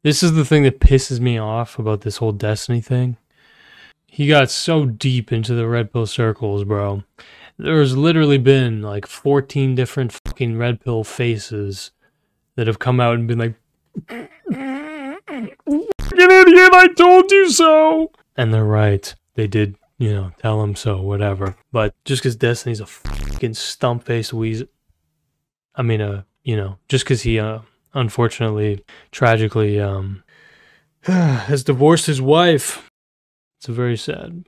This is the thing that pisses me off about this whole Destiny thing. He got so deep into the red pill circles, bro. There's literally been like 14 different fucking red pill faces that have come out and been like, "Get idiot, I told you so!" And they're right. They did, you know, tell him so, whatever. But just because Destiny's a fucking stump-faced weasel, I mean, you know, just because he, unfortunately, tragically, has divorced his wife. It's a very sad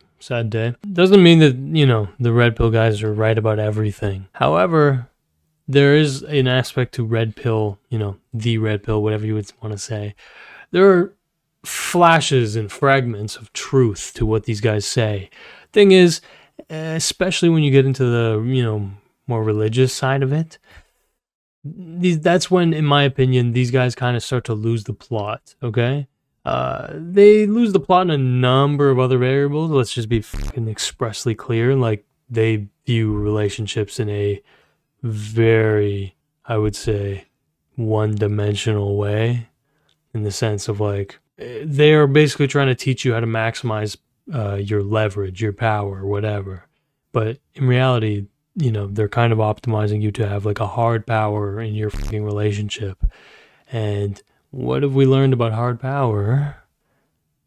day. Doesn't mean that, you know, the red pill guys are right about everything. However, there is an aspect to red pill, you know, the red pill, whatever you would want to say. There are flashes and fragments of truth to what these guys say. Thing is, especially when you get into the, you know, more religious side of it, that's when, in my opinion, these guys kind of start to lose the plot, okay? They lose the plot in a number of other variables. Let's just be fucking expressly clear. Like, they view relationships in a very, I would say, one-dimensional way, in the sense of, like, they are basically trying to teach you how to maximize your leverage, your power, whatever. But in reality, you know, they're kind of optimizing you to have like a hard power in your fucking relationship. And what have we learned about hard power?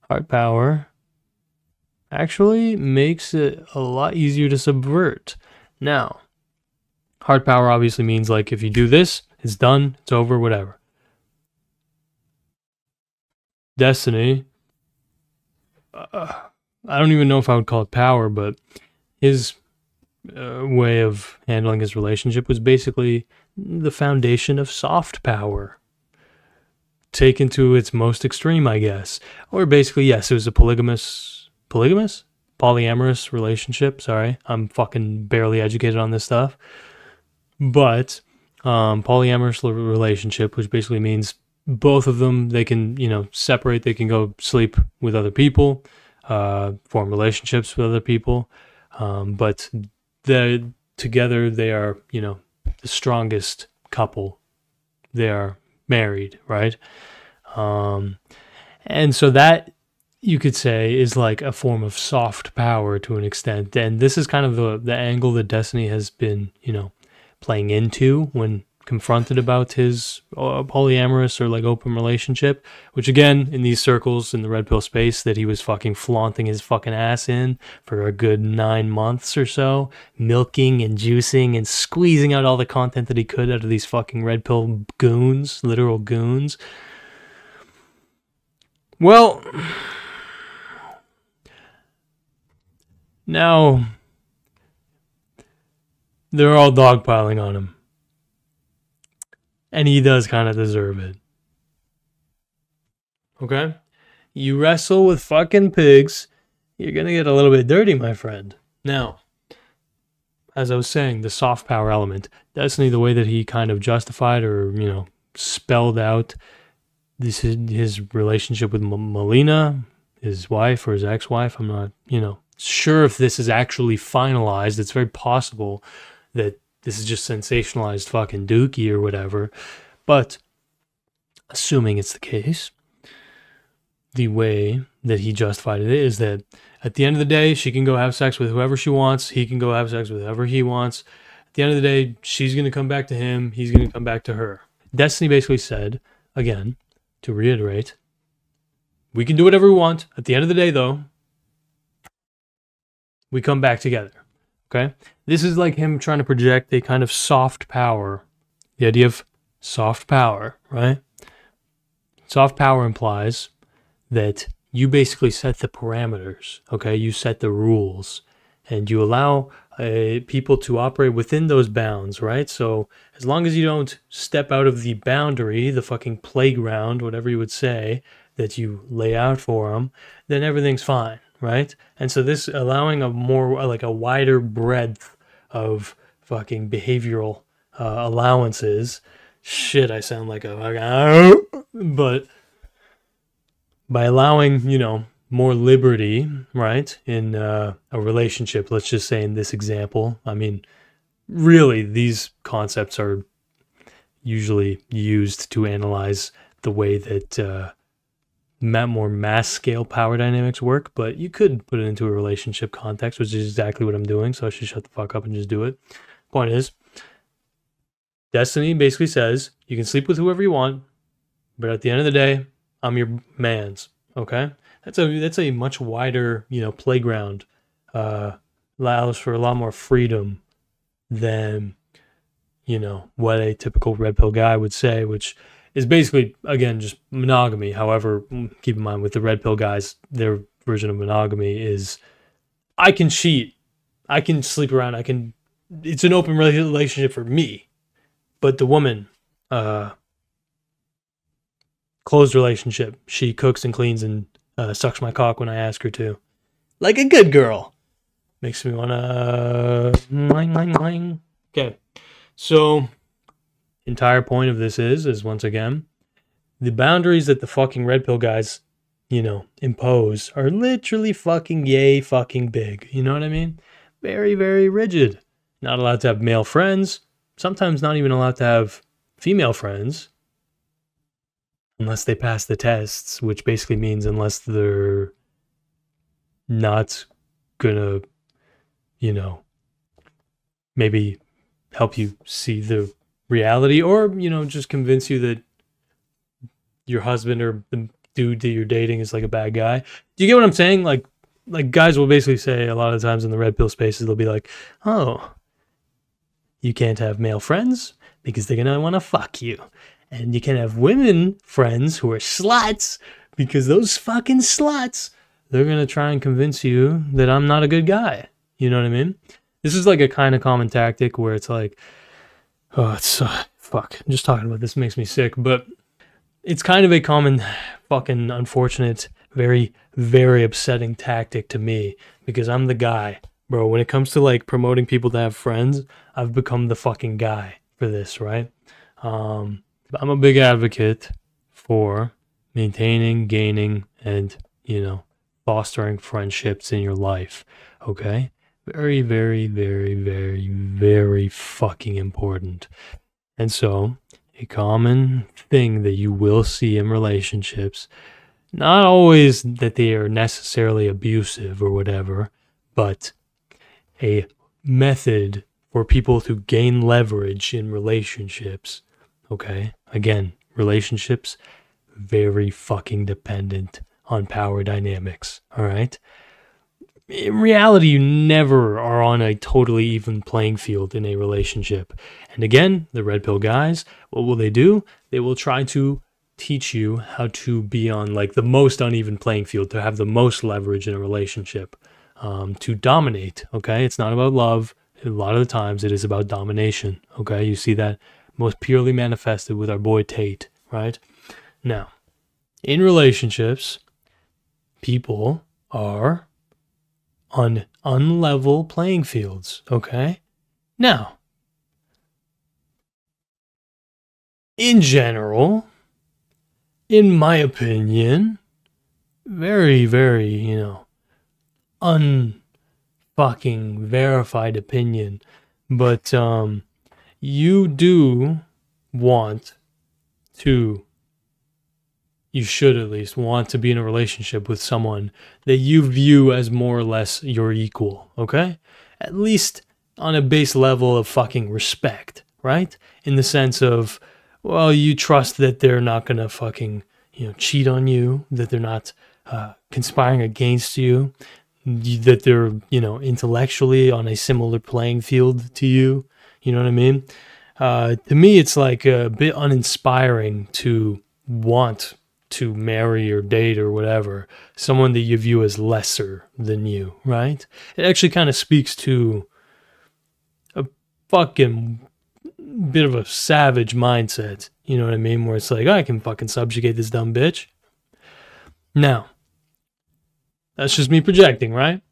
Hard power actually makes it a lot easier to subvert. Now, hard power obviously means like if you do this, it's done, it's over, whatever. Destiny, I don't even know if I would call it power, but his way of handling his relationship was basically the foundation of soft power, taken to its most extreme, I guess. Or basically, yes, it was a polyamorous relationship. Sorry, I'm fucking barely educated on this stuff. But polyamorous relationship, which basically means both of them, they can, you know, separate, they can go sleep with other people, form relationships with other people, but together they are, you know, the strongest couple. They are married, right? And so that, you could say, is like a form of soft power to an extent. And this is kind of the angle that Destiny has been, you know, playing into when confronted about his polyamorous or like open relationship, which again, in these circles in the red pill space, that he was fucking flaunting his fucking ass in for a good 9 months or so, milking and juicing and squeezing out all the content that he could out of these fucking red pill goons, literal goons. Well, now they're all dogpiling on him. And he does kind of deserve it. Okay? You wrestle with fucking pigs, you're gonna get a little bit dirty, my friend. Now, as I was saying, the soft power element, Destiny, the way that he kind of justified or, you know, spelled out his relationship with Melina, his wife or his ex-wife, I'm not, you know, sure if this is actually finalized. It's very possible that this is just sensationalized fucking dookie or whatever. But assuming it's the case, the way that he justified it is that at the end of the day, she can go have sex with whoever she wants. He can go have sex with whoever he wants. At the end of the day, she's going to come back to him. He's going to come back to her. Destiny basically said, again, to reiterate, we can do whatever we want. At the end of the day, though, we come back together. Okay? This is like him trying to project a kind of soft power. The idea of soft power, right? Soft power implies that you basically set the parameters, okay? You set the rules, and you allow people to operate within those bounds, right? So as long as you don't step out of the boundary, the fucking playground, whatever you would say, that you lay out for them, then everything's fine. Right? And so this allowing a more, like a wider breadth of fucking behavioral allowances. Shit, I sound like a, but by allowing, you know, more liberty, right, in a relationship, let's just say in this example, I mean, really, these concepts are usually used to analyze the way that more mass scale power dynamics work, but you could put it into a relationship context, which is exactly what I'm doing. So I should shut the fuck up and just do it. Point is, Destiny basically says you can sleep with whoever you want, but at the end of the day, I'm your man's. Okay, that's a much wider, you know, playground. Allows for a lot more freedom than, you know, what a typical red pill guy would say, which is basically, again, just monogamy. However, keep in mind with the red pill guys, their version of monogamy is, I can cheat, I can sleep around, it's an open relationship for me. But the woman, closed relationship. She cooks and cleans and sucks my cock when I ask her to. Like a good girl. Makes me want to... Okay. So, entire point of this is once again, the boundaries that the fucking red pill guys, you know, impose are literally fucking yay fucking big. You know what I mean? Very, very rigid. Not allowed to have male friends. Sometimes not even allowed to have female friends. Unless they pass the tests, which basically means unless they're not gonna, you know, maybe help you see the reality, or, you know, just convince you that your husband or the dude that you're dating is like a bad guy. Do you get what I'm saying? Like guys will basically say a lot of times in the red pill spaces, they'll be like, oh, you can't have male friends because they're gonna want to fuck you. And you can't have women friends who are sluts because those fucking sluts, they're going to try and convince you that I'm not a good guy. You know what I mean? This is like a kind of common tactic where it's like, oh, it's, fuck, just talking about this makes me sick. But it's kind of a common fucking unfortunate, very, very upsetting tactic to me because I'm the guy. Bro, when it comes to like promoting people to have friends, I've become the fucking guy for this, right? I'm a big advocate for maintaining, gaining, and, you know, fostering friendships in your life, okay? Very, very, very, very, very fucking important. And so, a common thing that you will see in relationships, not always that they are necessarily abusive or whatever, but a method for people to gain leverage in relationships. Okay, again, relationships, very fucking dependent on power dynamics, all right? In reality, you never are on a totally even playing field in a relationship. And again, the red pill guys, what will they do? They will try to teach you how to be on like the most uneven playing field, to have the most leverage in a relationship, to dominate, okay? It's not about love. A lot of the times it is about domination, okay? You see that most purely manifested with our boy Tate, right? Now, in relationships, people are on unlevel playing fields, okay? Now, in general, in my opinion, very, very, you know, unfucking verified opinion, but, you do want to, you should at least want to be in a relationship with someone that you view as more or less your equal, okay? At least on a base level of fucking respect, right? In the sense of, well, you trust that they're not gonna fucking, you know, cheat on you, that they're not conspiring against you, that they're, you know, intellectually on a similar playing field to you. You know what I mean? To me, it's like a bit uninspiring to want to marry or date or whatever someone that you view as lesser than you, right? It actually kind of speaks to a fucking bit of a savage mindset. You know what I mean? Where it's like, oh, I can fucking subjugate this dumb bitch. Now, that's just me projecting, right?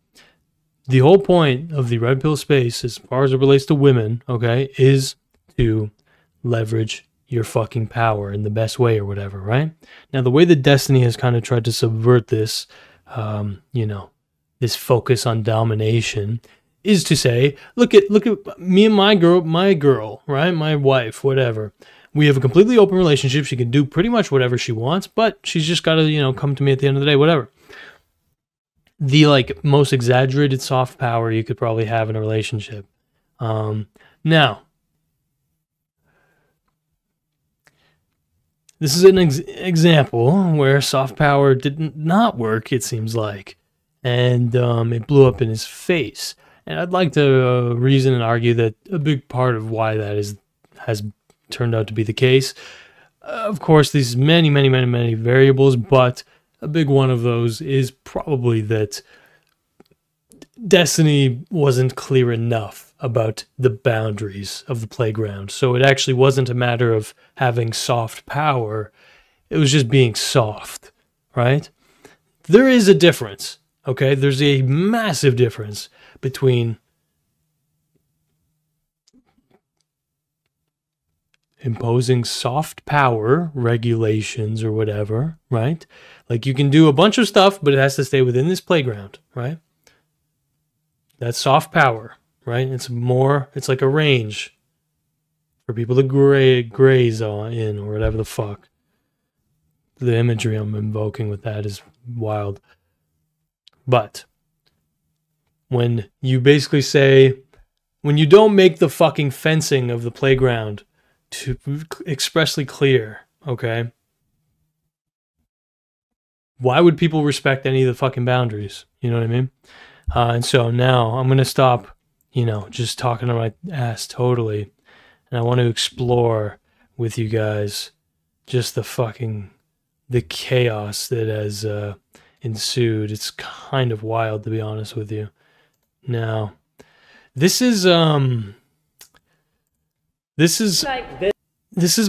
The whole point of the red pill space, as far as it relates to women, okay, is to leverage your fucking power in the best way or whatever, right? Now, the way that Destiny has kind of tried to subvert this, you know, this focus on domination is to say, look at me and my girl, right? My wife, whatever. We have a completely open relationship. She can do pretty much whatever she wants, but she's just got to, you know, come to me at the end of the day, whatever. The like most exaggerated soft power you could probably have in a relationship. Now, this is an example where soft power did not work, it seems like, and it blew up in his face. And I'd like to reason and argue that a big part of why that has turned out to be the case. Of course, these many variables, but a big one of those is probably that Destiny wasn't clear enough about the boundaries of the playground. So it actually wasn't a matter of having soft power. It was just being soft, right? There is a difference, okay? There's a massive difference between imposing soft power regulations or whatever, right? Like you can do a bunch of stuff, but it has to stay within this playground, right? That's soft power, right? It's like a range for people to graze in or whatever the fuck. The imagery I'm invoking with that is wild. But when you basically say, when you don't make the fucking fencing of the playground to expressly clear, okay? Why would people respect any of the fucking boundaries? You know what I mean? And so now I'm going to stop, you know, just talking to my ass totally. And I want to explore with you guys just the chaos that has ensued. It's kind of wild, to be honest with you. Now, this is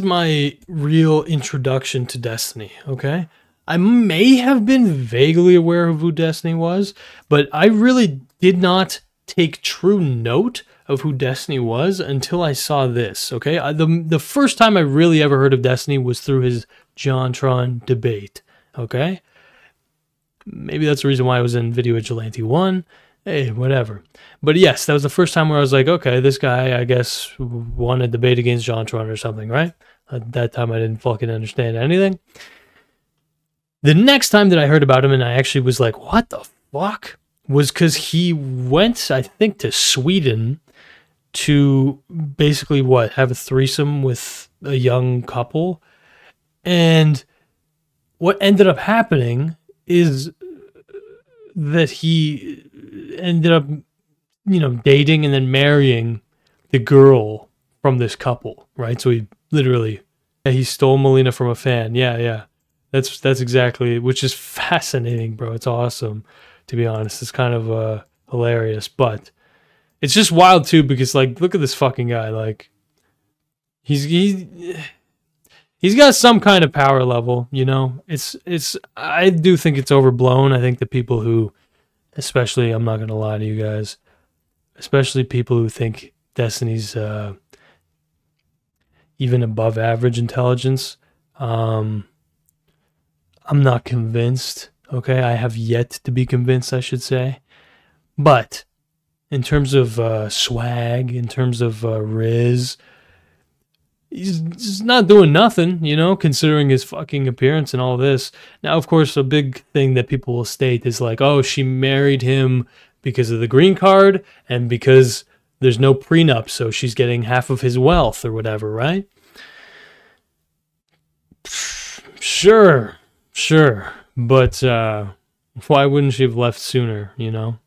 my real introduction to Destiny, okay? I may have been vaguely aware of who Destiny was, but I really did not take true note of who Destiny was until I saw this, okay? The first time I really ever heard of Destiny was through his JonTron debate, okay? Maybe that's the reason why I was in Video Vigilante 1. Hey, whatever. But yes, that was the first time where I was like, okay, this guy, I guess, won a debate against JonTron or something, right? At that time, I didn't fucking understand anything. The next time that I heard about him and I actually was like, what the fuck? Was because he went, I think, to Sweden to basically, what, have a threesome with a young couple. And what ended up happening is that he ended up, you know, dating and then marrying the girl from this couple, right? So he literally, he stole Melina from a fan. Yeah. That's exactly, which is fascinating, bro. It's awesome, to be honest. It's kind of hilarious, but it's just wild too because, like, look at this fucking guy. Like, he's got some kind of power level, you know. I do think it's overblown. I think the people who, especially, I'm not gonna lie to you guys, especially people who think Destiny's even above average intelligence. I'm not convinced, okay? I have yet to be convinced, I should say. But in terms of swag, in terms of riz, he's not doing nothing, you know, considering his fucking appearance and all this. Now, of course, a big thing that people will state is like, oh, she married him because of the green card and because there's no prenup, so she's getting half of his wealth or whatever, right? Sure. But why wouldn't she have left sooner, you know?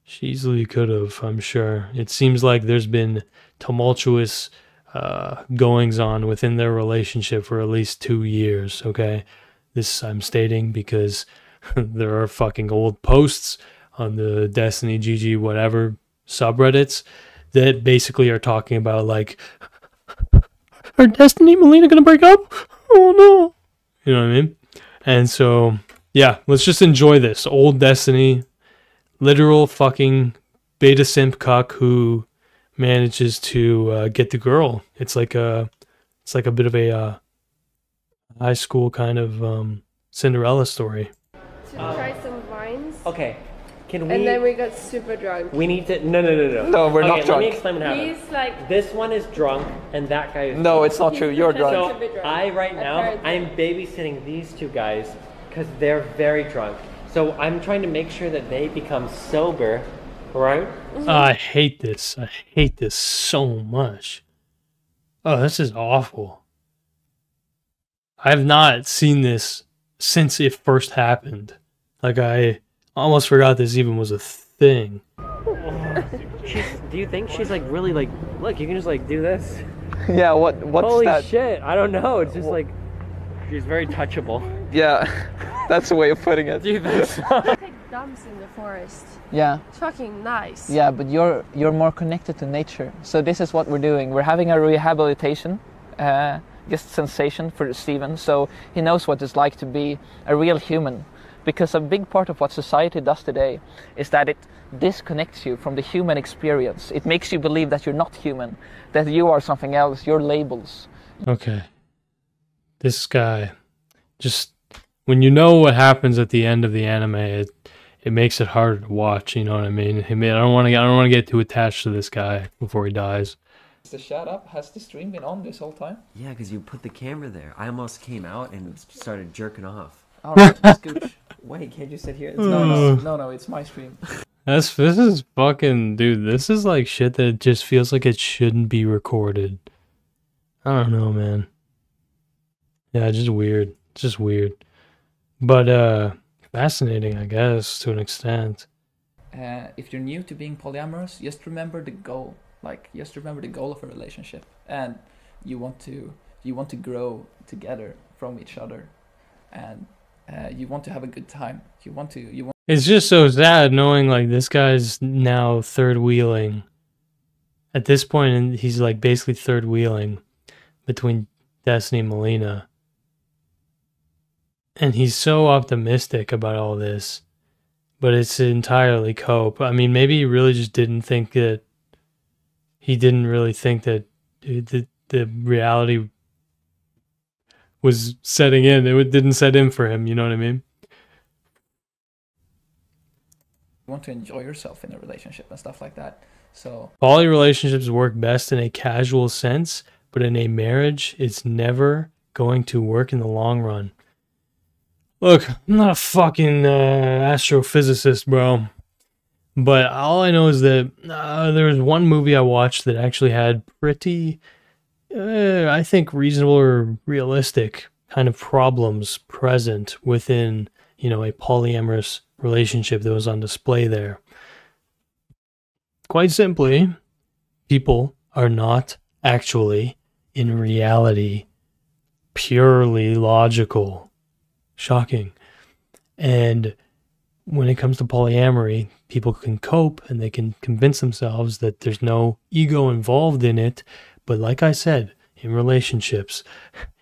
She easily could have, I'm sure. It seems like there's been tumultuous goings on within their relationship for at least 2 years, okay? This I'm stating because there are fucking old posts on the Destiny GG whatever subreddits that basically are talking about, like, are Destiny and Melina gonna break up? Oh no. You know what I mean? And so, yeah, let's just enjoy this. Old Destiny, literal fucking beta simp cuck who manages to get the girl. It's like a bit of a high school kind of Cinderella story. Should we try some vines? Okay. Can we? And then we got super drunk. We need to. No. No, we're not drunk. Let me explain what happened. He's like. This one is drunk, and that guy is. No, it's not true. You're drunk. So right now, I'm babysitting these two guys because they're very drunk. So I'm trying to make sure that they become sober, right? I hate this. I hate this so much. Oh, this is awful. I have not seen this since it first happened. Like, I almost forgot this even was a thing. Do you think she's like really like, look, you can just like do this? Yeah, what's Holy that? Holy shit, I don't know, it's just like, she's very touchable. Yeah, that's the way of putting it. Do you think so? Take dumps in the forest. Yeah. It's fucking nice. Yeah, but you're more connected to nature. So this is what we're doing. We're having a rehabilitation just sensation for Steven, so he knows what it's like to be a real human. Because a big part of what society does today is that it disconnects you from the human experience. It makes you believe that you're not human, that you are something else, you're labels. Okay. This guy, just when you know what happens at the end of the anime, it makes it harder to watch, you know what I mean? I don't want to get too attached to this guy before he dies. To shut up, has the stream been on this whole time? Yeah, because you put the camera there. I almost came out and started jerking off. Alright, scooch. Wait, can't you sit here? No, it's my stream. This is fucking, dude, this is like shit that just feels like it shouldn't be recorded. I don't know, man. Yeah, just weird. Just weird. But, fascinating, I guess, to an extent. If you're new to being polyamorous, just remember the goal. Like, just remember the goal of a relationship. And you want to grow together from each other. And you want to have a good time. You want. It's just so sad knowing like this guy's now third wheeling. At this point, and he's like basically third wheeling between Destiny and Melina. And he's so optimistic about all this, but it's entirely cope. I mean, maybe he really just didn't think that. He didn't really think that the reality was setting in. It didn't set in for him, you know what I mean? You want to enjoy yourself in a relationship and stuff like that. So poly relationships work best in a casual sense, but in a marriage, it's never going to work in the long run. Look, I'm not a fucking astrophysicist, bro. But all I know is that there was one movie I watched that actually had pretty, I think, reasonable or realistic kind of problems present within, you know, a polyamorous relationship that was on display there. Quite simply, people are not actually, in reality, purely logical. Shocking. And when it comes to polyamory, people can cope and they can convince themselves that there's no ego involved in it. But like I said, in relationships,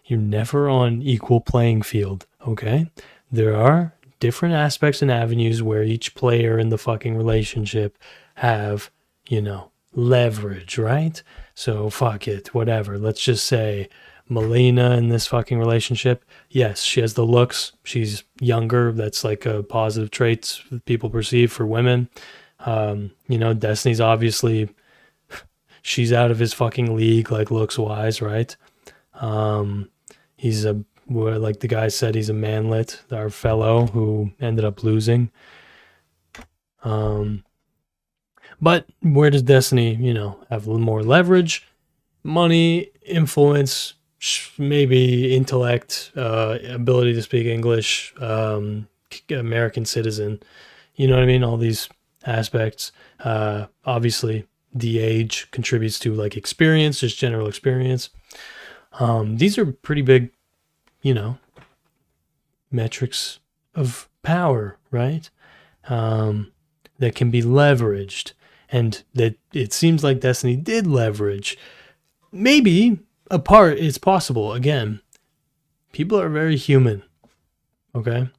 you're never on equal playing field, okay? There are different aspects and avenues where each player in the fucking relationship have, you know, leverage, right? So fuck it, whatever. Let's just say Melina in this fucking relationship, yes, she has the looks. She's younger. That's like a positive trait people perceive for women. You know, Destiny's obviously, she's out of his fucking league, like looks wise, right? He's like the guy said, he's a manlet, our fellow who ended up losing. But where does Destiny, you know, have a little more leverage? Money, influence, maybe intellect, ability to speak English, American citizen, you know what I mean? All these aspects. Obviously, the age contributes to like experience, just general experience. These are pretty big, you know, metrics of power, right? That can be leveraged, and that it seems like Destiny did leverage. Maybe a part is possible. Again, people are very human, okay?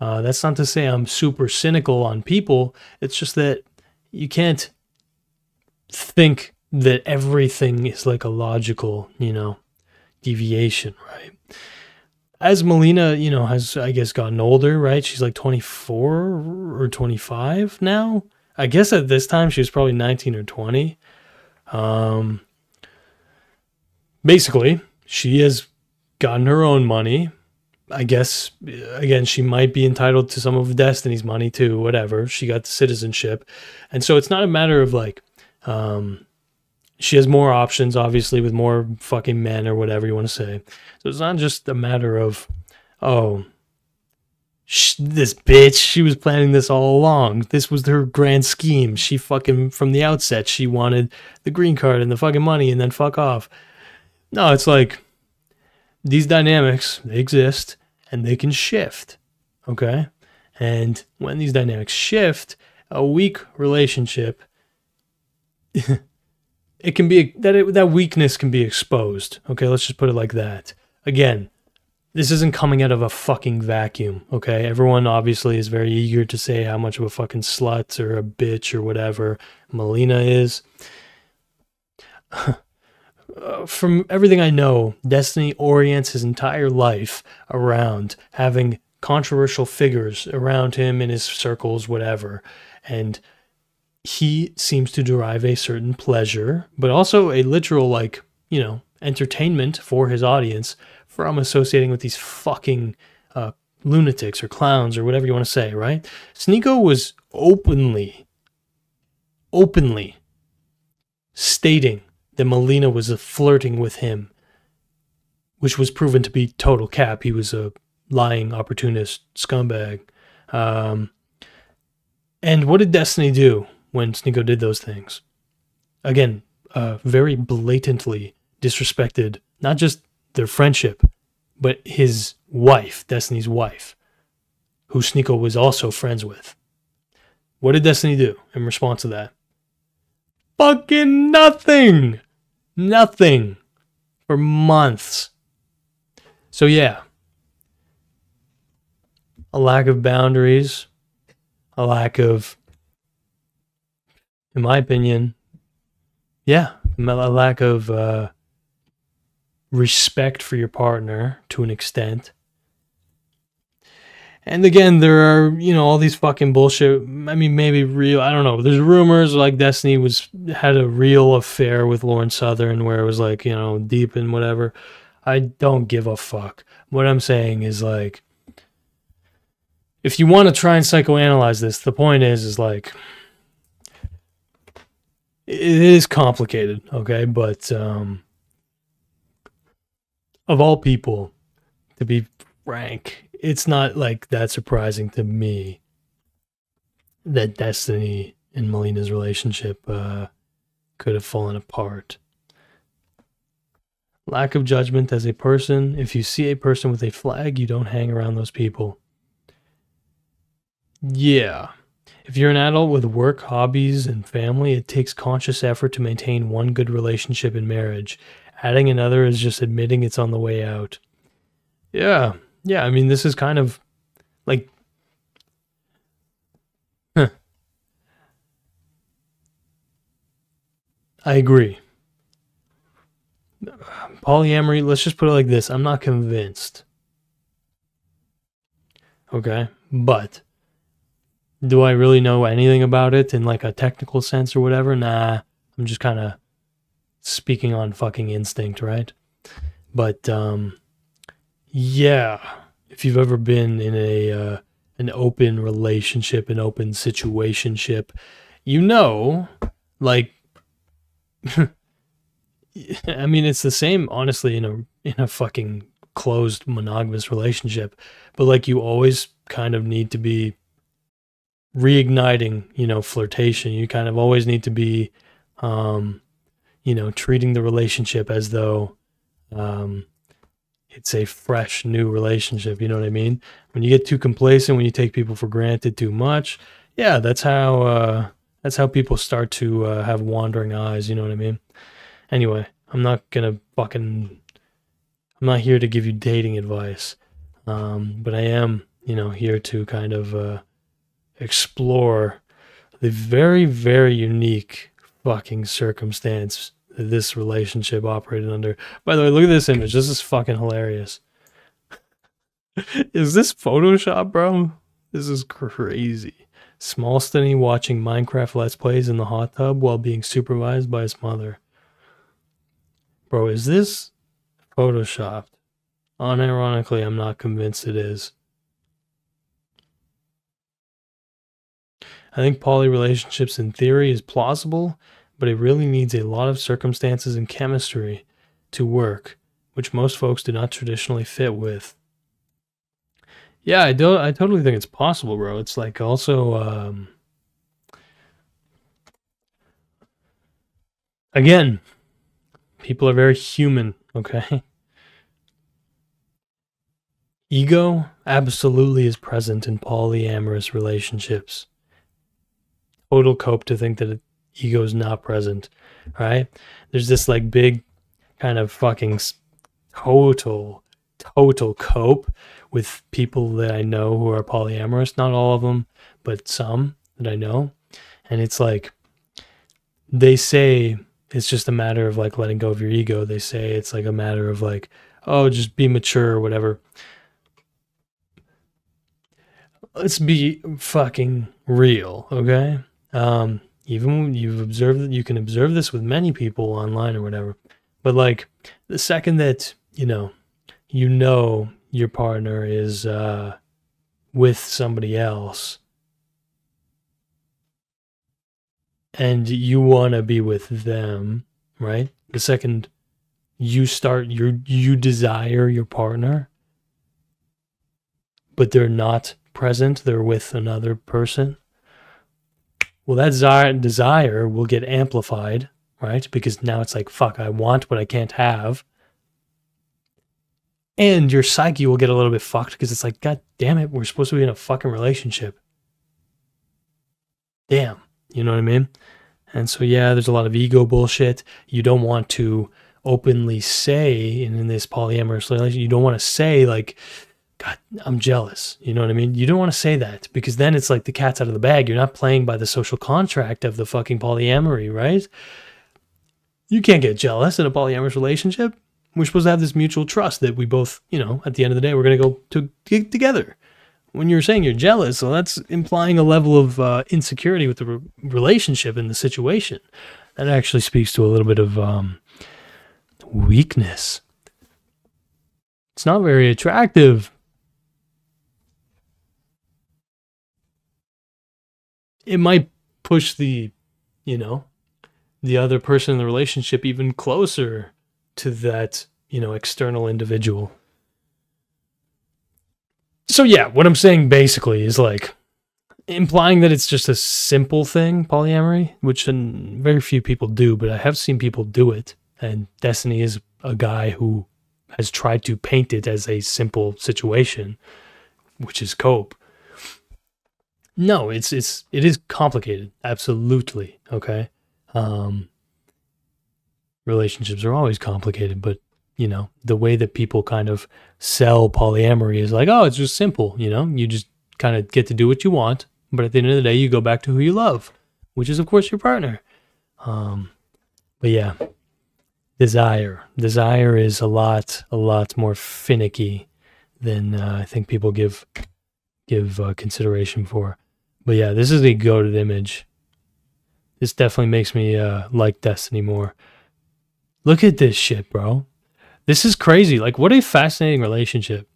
That's not to say I'm super cynical on people. It's just that you can't think that everything is like a logical, you know, deviation, right? as Melina, you know, has, I guess, gotten older, right? She's like 24 or 25 now. I guess at this time she was probably 19 or 20. Basically, she has gotten her own money. I guess, again, she might be entitled to some of Destiny's money too, whatever. She got the citizenship. And so it's not a matter of like, she has more options, obviously, with more fucking men or whatever you want to say. So it's not just a matter of, oh, this bitch, she was planning this all along. This was her grand scheme. She fucking, from the outset, she wanted the green card and the fucking money and then fuck off. No, it's like, these dynamics, they exist and they can shift, okay? And when these dynamics shift, a weak relationship, it can be, that weakness can be exposed, okay? Let's just put it like that. Again, this isn't coming out of a fucking vacuum, okay? Everyone obviously is very eager to say how much of a fucking slut or a bitch or whatever Melina is. From everything I know, Destiny orients his entire life around having controversial figures around him in his circles, whatever. And he seems to derive a certain pleasure, but also a literal, like, you know, entertainment for his audience from associating with these fucking lunatics or clowns or whatever you want to say, right? Sneeko was openly stating that Melina was flirting with him, which was proven to be total cap. He was a lying, opportunist scumbag. And what did Destiny do when Sneeko did those things? Again, very blatantly disrespected not just their friendship, but his wife, Destiny's wife, who Sneeko was also friends with. What did Destiny do in response to that? Fucking nothing! Nothing for months. So yeah, a lack of boundaries, a lack of, in my opinion, yeah, a lack of respect for your partner to an extent. And again, there are, you know, all these fucking bullshit, I mean, maybe real, I don't know. There's rumors like Destiny had a real affair with Lauren Southern where it was like, you know, deep and whatever. I don't give a fuck. What I'm saying is like, if you want to try and psychoanalyze this, the point is like, it is complicated, okay? But of all people, to be frank, it's not like that surprising to me that Destiny and Melina's relationship could have fallen apart. Lack of judgment as a person. If you see a person with a flag, you don't hang around those people. Yeah. If you're an adult with work, hobbies, and family, it takes conscious effort to maintain one good relationship in marriage. Adding another is just admitting it's on the way out. Yeah. Yeah, I mean, this is kind of like, I agree. Polyamory, let's just put it like this. I'm not convinced. Okay? But do I really know anything about it in like a technical sense or whatever? Nah, I'm just kind of speaking on fucking instinct, right? But, yeah, if you've ever been in an open relationship, an open situationship, you know, like, I mean, it's the same, honestly, in a fucking closed monogamous relationship, but like you always kind of need to be reigniting, you know, flirtation. You kind of always need to be, you know, treating the relationship as though, it's a fresh new relationship. You know what I mean? When you get too complacent, when you take people for granted too much, yeah, that's how people start to have wandering eyes. You know what I mean? Anyway, I'm not here to give you dating advice, but I am, you know, here to kind of explore the very, very unique fucking circumstance that this relationship operated under. By the way, look at this image. This is fucking hilarious. Is this Photoshop, bro? This is crazy. Small Stinny watching Minecraft Let's Plays in the hot tub while being supervised by his mother. Bro, is this Photoshopped? Unironically, I'm not convinced it is. I think poly relationships in theory is plausible, but it really needs a lot of circumstances and chemistry to work, which most folks do not traditionally fit with. Yeah, I totally think it's possible, bro. It's like also again, people are very human, okay? Ego absolutely is present in polyamorous relationships. Total cope to think that ego is not present, right? There's this like big kind of fucking total cope with people that I know who are polyamorous. Not all of them, but some that I know. And it's like, they say it's just a matter of like letting go of your ego. They say it's like a matter of like, oh, just be mature or whatever. Let's be fucking real, okay? Even when you've observed that, you can observe this with many people online or whatever. But like the second that, you know your partner is with somebody else and you want to be with them, right? The second you start, you desire your partner, but they're not present, they're with another person. Well, that desire will get amplified, right? Because now it's like, fuck, I want what I can't have. And your psyche will get a little bit fucked because it's like, God damn it, we're supposed to be in a fucking relationship. Damn, you know what I mean? And so, yeah, there's a lot of ego bullshit. You don't want to openly say, and in this polyamorous relationship, you don't want to say like, God, I'm jealous. You know what I mean? You don't want to say that because then it's like the cat's out of the bag. You're not playing by the social contract of the fucking polyamory, right? You can't get jealous in a polyamorous relationship. We're supposed to have this mutual trust that we both, you know, at the end of the day, we're going to go together. When you're saying you're jealous, well, that's implying a level of insecurity with the relationship and the situation. That actually speaks to a little bit of weakness. It's not very attractive. It might push the, the other person in the relationship even closer to that, external individual. So yeah, what I'm saying basically is like implying that it's just a simple thing, polyamory, which very few people do, but I have seen people do it. And Destiny is a guy who has tried to paint it as a simple situation, which is cope. No, it is complicated. Absolutely. Okay. Relationships are always complicated, but the way that people kind of sell polyamory is like, oh, it's just simple. You just kind of get to do what you want, but at the end of the day, you go back to who you love, which is of course your partner. But yeah, desire is a lot more finicky than I think people give consideration for. But yeah, this is a goated image. This definitely makes me like Destiny more. Look at this shit, bro. This is crazy. Like, what a fascinating relationship.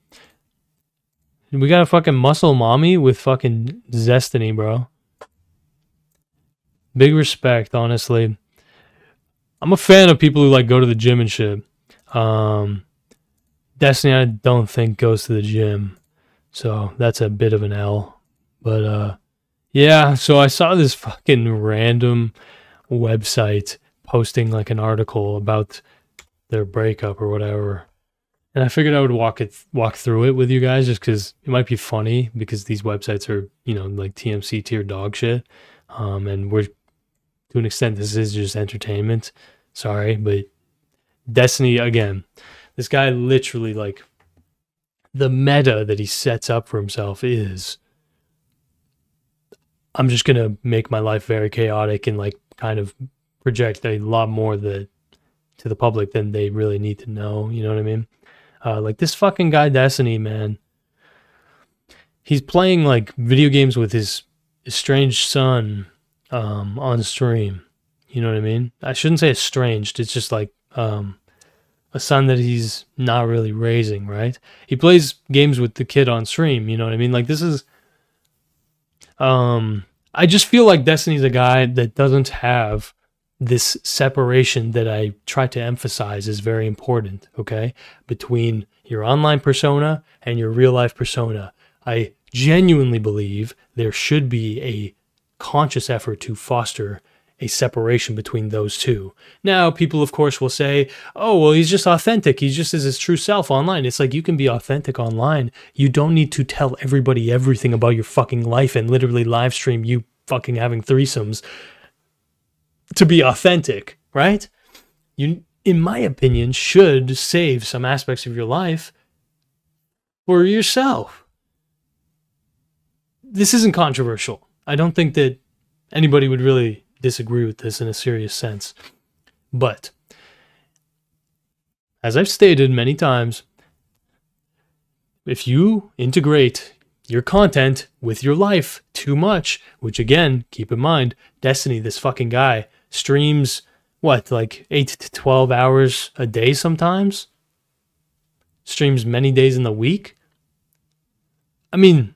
We got a fucking muscle mommy with fucking Destiny, bro. Big respect, honestly. I'm a fan of people who like go to the gym and shit. Destiny, I don't think goes to the gym, so that's a bit of an L. But yeah, so I saw this fucking random website posting like an article about their breakup or whatever, and I figured I would walk through it with you guys just because it might be funny, because these websites are like TMC tier dog shit, and we're, to an extent, this is just entertainment. Sorry, but Destiny, again, this guy literally, like, the meta that he sets up for himself is, I'm just gonna make my life very chaotic and like kind of project a lot more to the public than they really need to know. You know what I mean? Like this fucking guy Destiny, man, he's playing like video games with his estranged son on stream. You know what I mean? I shouldn't say estranged. It's just like a son that he's not really raising, right? He plays games with the kid on stream. You know what I mean? Like this is. I just feel like Destiny's a guy that doesn't have this separation that I try to emphasize is very important, okay? Between your online persona and your real life persona. I genuinely believe there should be a conscious effort to foster a separation between those two. Now, people, of course, will say, oh, well, he's just authentic. He just is his true self online. It's like you can be authentic online. You don't need to tell everybody everything about your fucking life and literally live stream you fucking having threesomes to be authentic, right? You, in my opinion, should save some aspects of your life for yourself. This isn't controversial. I don't think that anybody would really disagree with this in a serious sense. But, as I've stated many times, if you integrate your content with your life too much, which again, keep in mind, Destiny, this fucking guy, streams, what, like 8 to 12 hours a day sometimes? Streams many days in the week? I mean,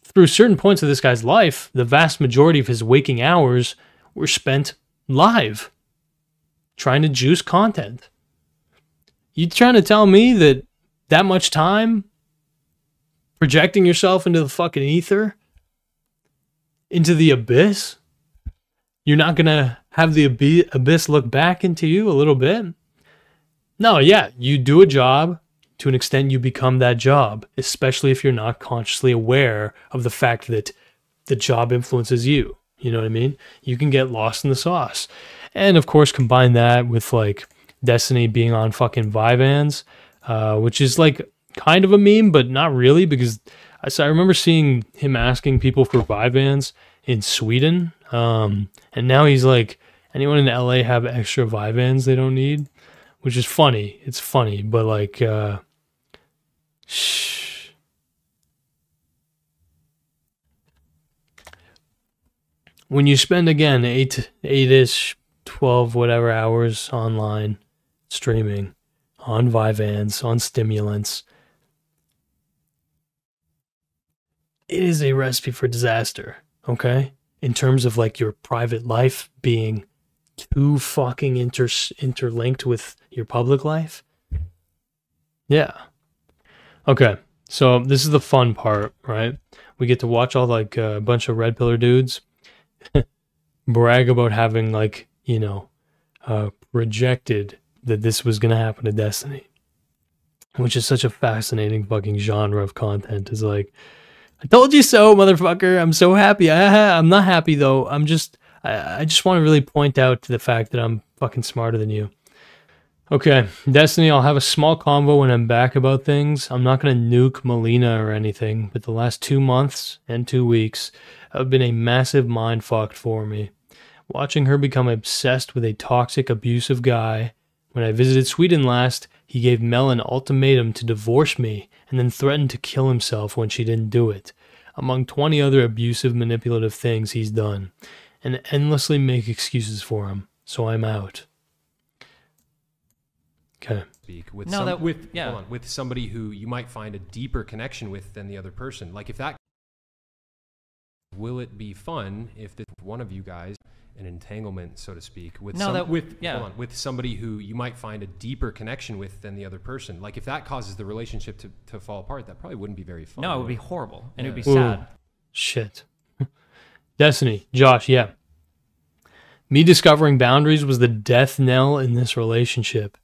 through certain points of this guy's life, the vast majority of his waking hours were spent live, trying to juice content. You trying to tell me that that much time projecting yourself into the fucking ether, into the abyss, you're not going to have the abyss look back into you a little bit? No, yeah, you do a job. To an extent, you become that job, especially if you're not consciously aware of the fact that the job influences you. You know what I mean? You can get lost in the sauce. And of course, combine that with like Destiny being on fucking Vyvanse, which is like kind of a meme, but not really, because I remember seeing him asking people for Vyvanse in Sweden. And now he's like, anyone in LA have extra Vyvanse they don't need? Which is funny. It's funny, but like, shh. When you spend, again, 8-ish, 12 whatever hours online streaming, on Vyvanse, on stimulants, it is a recipe for disaster, okay? In terms of like your private life being too fucking interlinked with your public life. Yeah. Okay, so this is the fun part, right? We get to watch all like a bunch of Red Pillar dudes brag about having like, you know, projected that this was going to happen to Destiny, which is such a fascinating fucking genre of content. Is like, I told you so, motherfucker. I'm so happy. I'm not happy though. I just want to really point out to the fact that I'm fucking smarter than you. Okay, Destiny, I'll have a small convo when I'm back about things. I'm not going to nuke Melina or anything, but the last 2 months and 2 weeks have been a massive mindfuck for me. Watching her become obsessed with a toxic, abusive guy. When I visited Sweden last, he gave Mel an ultimatum to divorce me and then threatened to kill himself when she didn't do it, among 20 other abusive, manipulative things he's done, and endlessly make excuses for him, so I'm out. Okay. With with somebody who you might find a deeper connection with than the other person. Like if that, will it be fun if one of you guys, an entanglement, so to speak, with with somebody who you might find a deeper connection with than the other person. Like if that causes the relationship to fall apart, that probably wouldn't be very fun. No, it would be horrible and it would be sad. Shit. Destiny, Josh, yeah. Me discovering boundaries was the death knell in this relationship.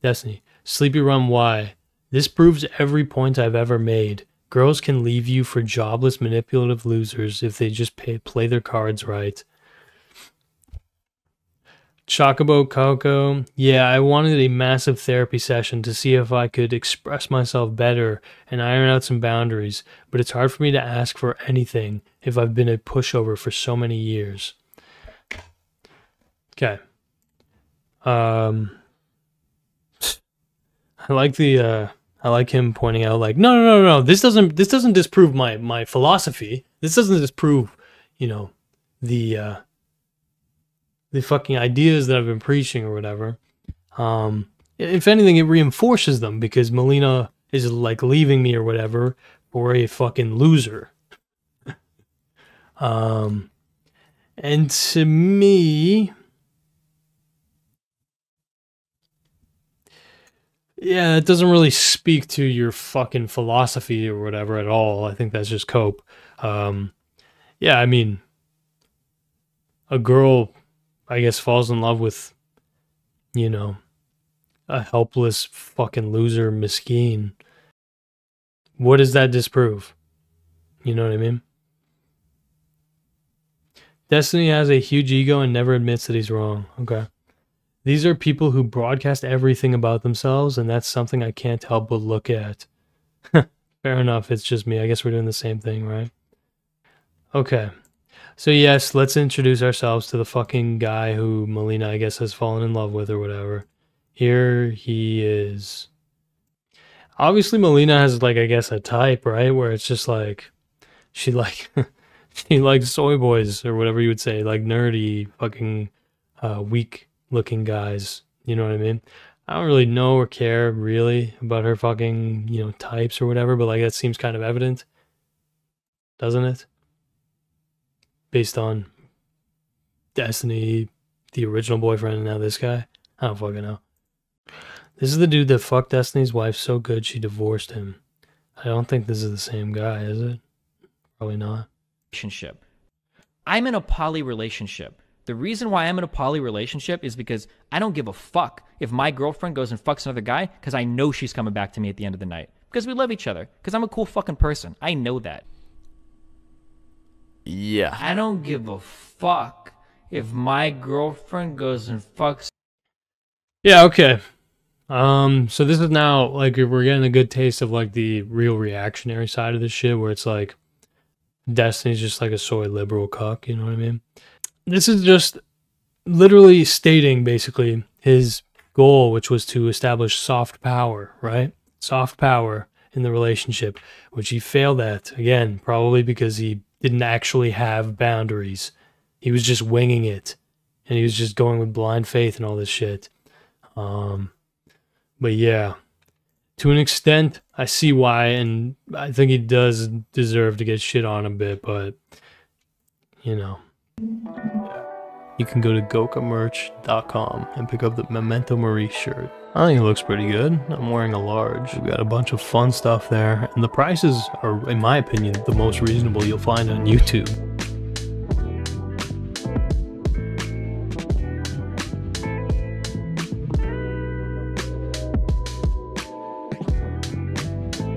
Destiny, Sleepy Run Y. This proves every point I've ever made. Girls can leave you for jobless, manipulative losers if they just play their cards right. Chocobo Coco. Yeah, I wanted a massive therapy session to see if I could express myself better and iron out some boundaries, but it's hard for me to ask for anything if I've been a pushover for so many years. Okay. I like the I like him pointing out like, no, this doesn't disprove my philosophy. This doesn't disprove, you know, the fucking ideas that I've been preaching or whatever. If anything, it reinforces them because Melina is like leaving me or whatever for a fucking loser. And to me, yeah, it doesn't really speak to your fucking philosophy or whatever at all. I think that's just cope. Yeah, I mean, a girl, I guess, falls in love with, you know, a helpless fucking loser, miskin. What does that disprove? You know what I mean? Destiny has a huge ego and never admits that he's wrong. Okay. These are people who broadcast everything about themselves, and that's something I can't help but look at. Fair enough, it's just me. I guess we're doing the same thing, right? Okay. So yes, let's introduce ourselves to the fucking guy who Melina, I guess, has fallen in love with or whatever. Here he is. Obviously, Melina has, like, I guess, a type, right? Where it's just like, she like, she likes soy boys or whatever you would say, like nerdy, fucking, weak-looking guys. You know what I mean? I don't really know or care really about her fucking, you know, types or whatever, but like that seems kind of evident, doesn't it? Based on Destiny, the original boyfriend, and now this guy. I don't fucking know. This is the dude that fucked Destiny's wife so good she divorced him. I don't think this is the same guy, is it? Probably not. Relationship. I'm in a poly relationship. The reason why I'm in a poly relationship is because I don't give a fuck if my girlfriend goes and fucks another guy because I know she's coming back to me at the end of the night. Because we love each other. Because I'm a cool fucking person. I know that. Yeah. I don't give a fuck if my girlfriend goes and fucks. Yeah, okay. So this is now, like, we're getting a good taste of, like, the real reactionary side of this shit, where it's like, Destiny's just like a soy liberal cuck, you know what I mean? This is just literally stating, basically, his goal, which was to establish soft power, right? Soft power in the relationship, which he failed at, again, probably because he didn't actually have boundaries. He was just winging it, and he was just going with blind faith and all this shit. But yeah, to an extent, I see why, and I think he does deserve to get shit on a bit, but, you know. You can go to gokamerch.com and pick up the Memento Mori shirt. I think it looks pretty good. I'm wearing a large. We've got a bunch of fun stuff there, and the prices are, in my opinion, the most reasonable you'll find on YouTube.